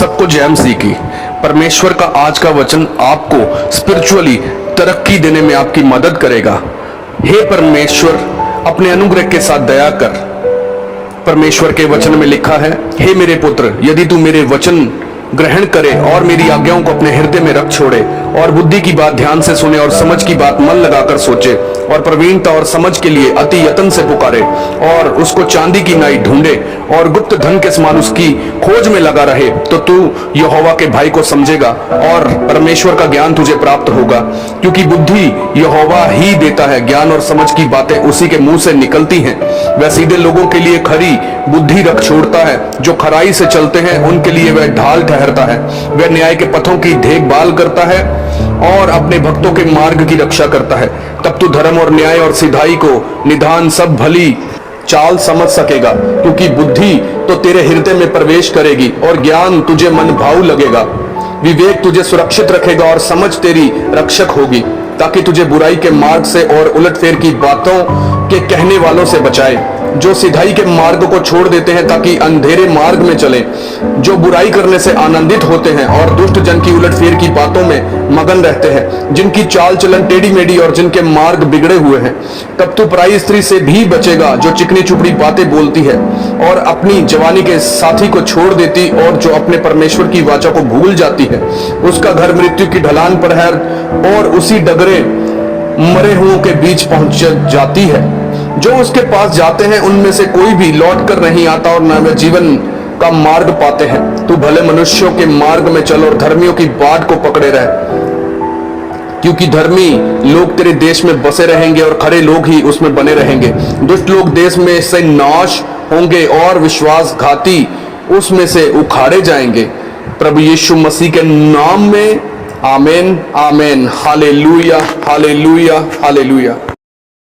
सबको जय मसीह की। परमेश्वर का आज का वचन आपको स्पिरिचुअली तरक्की देने में आपकी मदद करेगा। हे परमेश्वर, अपने अनुग्रह के साथ दया कर। परमेश्वर के वचन में लिखा है, हे मेरे पुत्र, यदि तू मेरे वचन ग्रहण करे और मेरी आज्ञाओं को अपने हृदय में रख छोड़े और बुद्धि की बात ध्यान से सुने और समझ की बात मन लगाकर सोचे और प्रवीणता और समझ के लिए अति यत्न से पुकारे और उसको चांदी की नाई ढूंढे और गुप्त धन के समान उसकी खोज में लगा रहे, तो तू यहोवा के भाई को समझेगा और परमेश्वर का ज्ञान तुझे प्राप्त होगा। क्योंकि बुद्धि यहोवा ही देता है, ज्ञान और समझ की बातें उसी के मुंह से निकलती हैं। वह सीधे लोगों के लिए खरी बुद्धि रख छोड़ता है, जो खराई से चलते हैं उनके लिए वह ढाल ठहरता है। वह न्याय के पथों की देखभाल करता है और अपने भक्तों के मार्ग की रक्षा करता है। तब तू धर्म और न्याय और सिधाई को निदान सब भली चाल समझ सकेगा, क्योंकि बुद्धि तो तेरे हृदय में प्रवेश करेगी और ज्ञान तुझे मन भाऊ लगेगा। विवेक तुझे सुरक्षित रखेगा और समझ तेरी रक्षक होगी, ताकि तुझे बुराई के मार्ग से और उलटफेर की बातों के कहने वालों से बचाए, जो सिधाई के मार्ग को छोड़ देते हैं ताकि अंधेरे मार्ग में चले, जो बुराई करने से आनंदित होते हैं और दुष्ट जन की उलटफेर की बातों में मगन रहते हैं, जिनकी चाल चलन टेढ़ी मेढ़ी और जिनके मार्ग बिगड़े हुए हैं। तब तू पराई स्त्री से भी बचेगा, जो चिकनी चुपड़ी बातें बोलती है और अपनी जवानी के साथी को छोड़ देती और जो अपने परमेश्वर की वाचा को भूल जाती है। उसका घर मृत्यु की ढलान पर है और उसी डगरे मरे हुओं के बीच पहुंच जाती है। जो उसके पास जाते हैं उनमें से कोई भी लौट कर नहीं आता और न वे जीवन का मार्ग पाते हैं। तू भले मनुष्यों के मार्ग में चल और धर्मियों की बाट को पकड़े रह, क्योंकि धर्मी लोग तेरे देश में बसे रहेंगे और खरे लोग ही उसमें बने रहेंगे। दुष्ट लोग देश में से नाश होंगे और विश्वासघाती उसमें से उखाड़े जाएंगे। प्रभु यीशु मसीह के नाम में आमीन आमीन। Hallelujah hallelujah hallelujah.